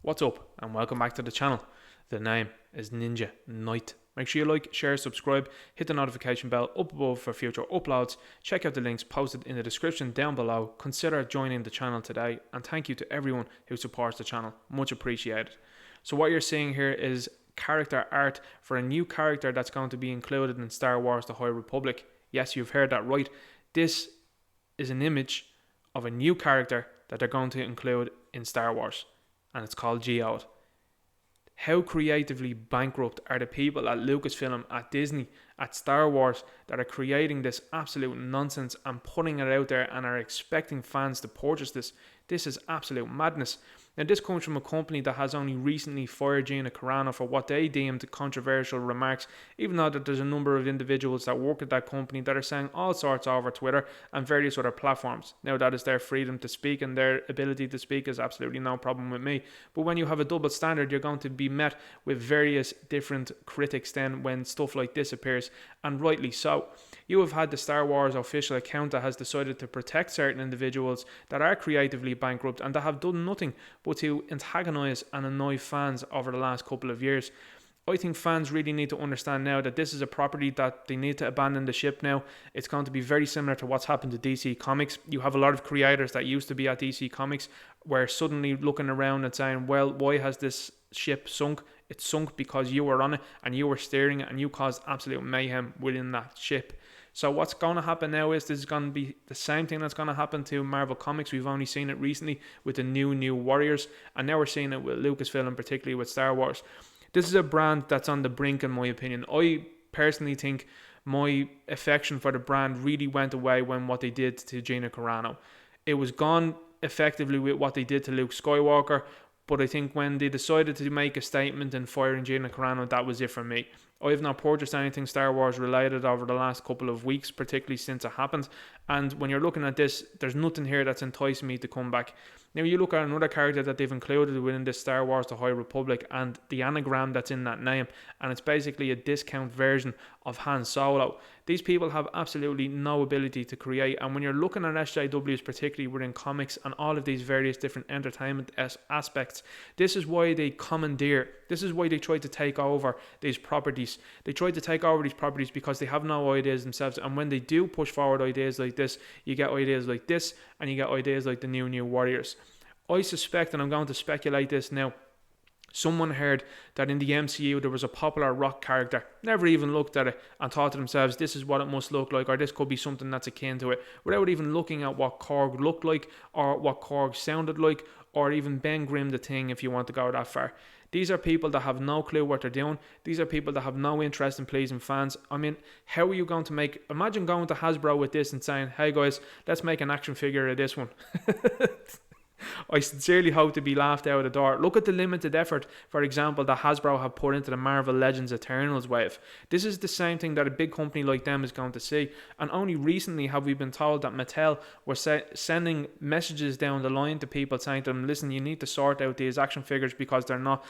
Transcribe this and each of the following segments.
What's up and welcome back to the channel. The name is Ninja Knight. Make sure you like, share, subscribe, hit the notification bell up above for future uploads. Check out the links posted in the description down below. Consider joining the channel today, and thank you to everyone who supports the channel. Much appreciated. So what you're seeing here is character art for a new character that's going to be included in Star Wars The High Republic. Yes, you've heard that right. This is an image of a new character that they're going to include in Star Wars, and it's called Geode. How creatively bankrupt are the people at Lucasfilm, at Disney, at Star Wars that are creating this absolute nonsense and putting it out there and are expecting fans to purchase this? This is absolute madness. Now, this comes from a company that has only recently fired Gina Carano for what they deemed controversial remarks, even though that there's a number of individuals that work at that company that are saying all sorts over Twitter and various other platforms. Now, that is their freedom to speak, and their ability to speak is absolutely no problem with me. But when you have a double standard, you're going to be met with various different critics then when stuff like this appears, and rightly so. You have had the Star Wars official account that has decided to protect certain individuals that are creatively bankrupt and that have done nothing but to antagonise and annoy fans over the last couple of years. I think fans really need to understand now that this is a property that they need to abandon the ship now. It's going to be very similar to what's happened to DC Comics. You have a lot of creators that used to be at DC Comics were suddenly looking around and saying, well, why has this ship sunk? It's sunk because you were on it and you were steering it and you caused absolute mayhem within that ship. So what's going to happen now is this is going to be the same thing that's going to happen to Marvel Comics. We've only seen it recently with the new Warriors, and now we're seeing it with Lucasfilm, particularly with Star Wars. This is a brand that's on the brink, in my opinion. I personally think my affection for the brand really went away when what they did to Gina Carano. It was gone effectively with what they did to Luke Skywalker, but I think when they decided to make a statement and firing Gina Carano, that was it for me. I have not purchased anything Star Wars related over the last couple of weeks, particularly since it happened. And when you're looking at this, there's nothing here that's enticing me to come back. Now, you look at another character that they've included within this Star Wars The High Republic and the anagram that's in that name, and it's basically a discount version of Han Solo. These people have absolutely no ability to create, and when you're looking at SJWs, particularly within comics and all of these various different entertainment aspects, this is why they commandeer, this is why they try to take over these properties. They try to take over these properties because they have no ideas themselves, and when they do push forward ideas like this, you get ideas like this, and you get ideas like the new Warriors. I suspect, and I'm going to speculate this now, someone heard that in the MCU there was a popular rock character, never even looked at it, and thought to themselves, this is what it must look like, or this could be something that's akin to it, without even looking at what Korg looked like, or what Korg sounded like, or even Ben Grimm the Thing, if you want to go that far. These are people that have no clue what they're doing. These are people that have no interest in pleasing fans. I mean, how are you going to imagine going to Hasbro with this and saying, hey guys, let's make an action figure of this one. I sincerely hope to be laughed out of the door. Look at the limited effort, for example, that Hasbro have put into the Marvel Legends Eternals wave. This is the same thing that a big company like them is going to see. And only recently have we been told that Mattel was sending messages down the line to people saying to them, listen, you need to sort out these action figures because they're not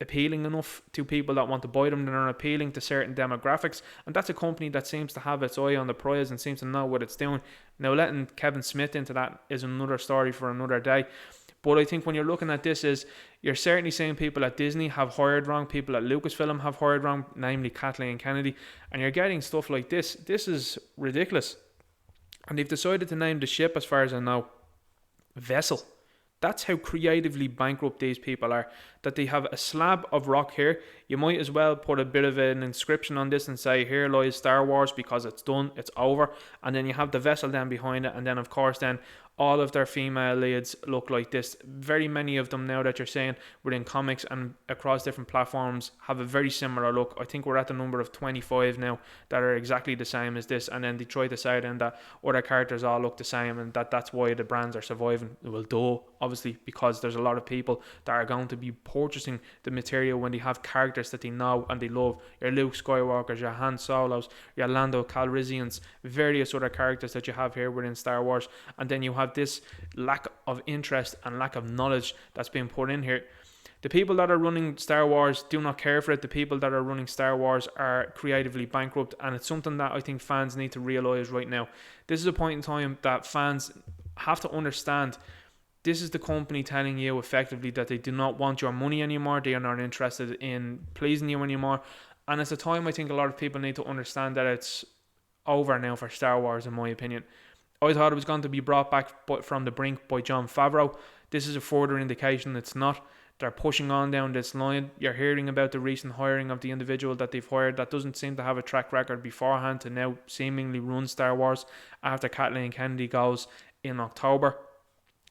appealing enough to people that want to buy them. They're not appealing to certain demographics, and that's a company that seems to have its eye on the prize and seems to know what it's doing. Now, letting Kevin Smith into that is another story for another day. But I think when you're looking at this, is you're certainly seeing people at Disney have hired wrong, people at Lucasfilm have hired wrong, namely Kathleen Kennedy, and you're getting stuff like this. This is ridiculous. And they've decided to name the ship, as far as I know, Vessel. That's how creatively bankrupt these people are, that they have a slab of rock here. You might as well put a bit of an inscription on this and say, here lies Star Wars, because it's done, it's over. And then you have the vessel then behind it, and then of course then all of their female leads look like this. Very many of them now that you're saying within comics and across different platforms have a very similar look. I think we're at the number of 25 now that are exactly the same as this, and then they try to say then that other characters all look the same, and that's why the brands are surviving. Well, duh, obviously, because there's a lot of people that are going to be purchasing the material when they have characters that they know and they love. Your Luke Skywalkers, your Han Solos, your Lando Calrissians, various other characters that you have here within Star Wars, and then you have this lack of interest and lack of knowledge that's been put in here. The people that are running Star Wars do not care for it. The people that are running Star Wars are creatively bankrupt, and it's something that I think fans need to realise right now. This is a point in time that fans have to understand This is the company telling you effectively that they do not want your money anymore. They are not interested in pleasing you anymore. And it's a time I think a lot of people need to understand that it's over now for Star Wars, in my opinion. I thought it was going to be brought back from the brink by Jon Favreau. This is a further indication it's not. They're pushing on down this line. You're hearing about the recent hiring of the individual that they've hired that doesn't seem to have a track record beforehand to now seemingly run Star Wars after Kathleen Kennedy goes in October.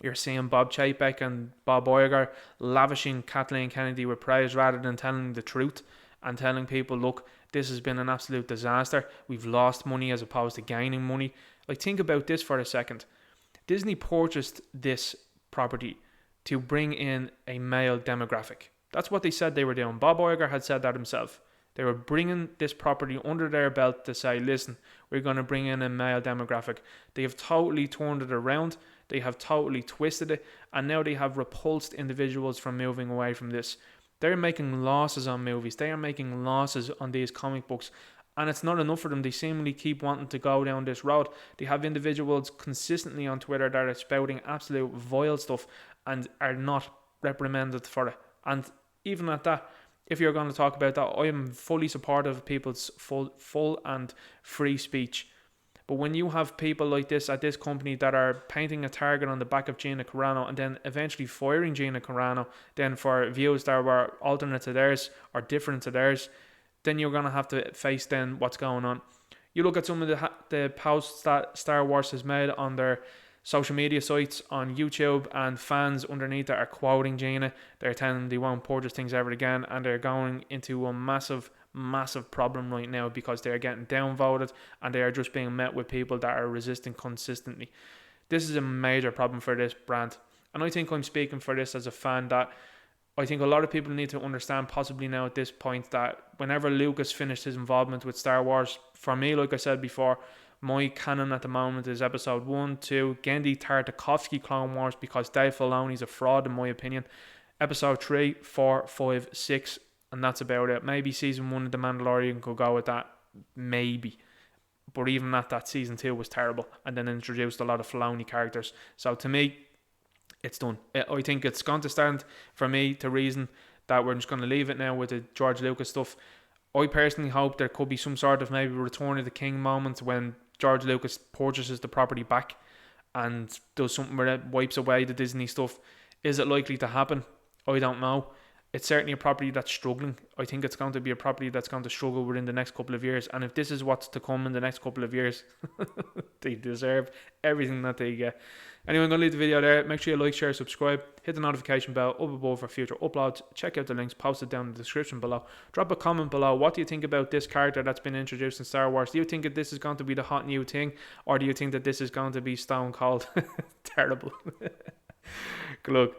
You're seeing Bob Chapek and Bob Iger lavishing Kathleen Kennedy with praise rather than telling the truth and telling people, look, this has been an absolute disaster. We've lost money as opposed to gaining money. Like, think about this for a second. Disney purchased this property to bring in a male demographic. That's what they said they were doing. Bob Iger had said that himself. They were bringing this property under their belt to say, listen, we're going to bring in a male demographic. They have totally turned it around. They have totally twisted it. And now they have repulsed individuals from moving away from this. They're making losses on movies. They are making losses on these comic books. And it's not enough for them. They seemingly keep wanting to go down this road. They have individuals consistently on Twitter that are spouting absolute vile stuff and are not reprimanded for it. And even at that, if you're going to talk about that, I am fully supportive of people's full and free speech. But when you have people like this at this company that are painting a target on the back of Gina Carano and then eventually firing Gina Carano then for views that were alternate to theirs or different to theirs, then you're going to have to face then what's going on. You look at some of the posts that Star Wars has made on their social media sites on YouTube, and fans underneath that are quoting Gina. They're telling them they won't purchase things ever again, and they're going into a massive problem right now because they're getting downvoted and they are just being met with people that are resisting consistently. This is a major problem for this brand, and I think I'm speaking for this as a fan that I think a lot of people need to understand possibly now at this point that whenever Lucas finished his involvement with Star Wars, for me, like I said before, my canon at the moment is episode 1, 2, Genndy Tartakovsky Clone Wars, because Dave Filoni's a fraud in my opinion. Episode 3, 4, 5, 6, and that's about it. Maybe season 1 of The Mandalorian could go with that, maybe. But even that season 2 was terrible and then introduced a lot of Filoni characters. So to me, it's done. I think it's going to stand for me to reason that we're just going to leave it now with the George Lucas stuff. I personally hope there could be some sort of maybe Return of the King moment when George Lucas purchases the property back and does something where it wipes away the Disney stuff. Is it likely to happen? I don't know. It's certainly a property that's struggling. I think it's going to be a property that's going to struggle within the next couple of years. And if this is what's to come in the next couple of years, they deserve everything that they get. Anyway, I'm going to leave the video there. Make sure you like, share, subscribe. Hit the notification bell up above for future uploads. Check out the links posted down in the description below. Drop a comment below. What do you think about this character that's been introduced in Star Wars? Do you think that this is going to be the hot new thing? Or do you think that this is going to be stone cold? Terrible. Good luck.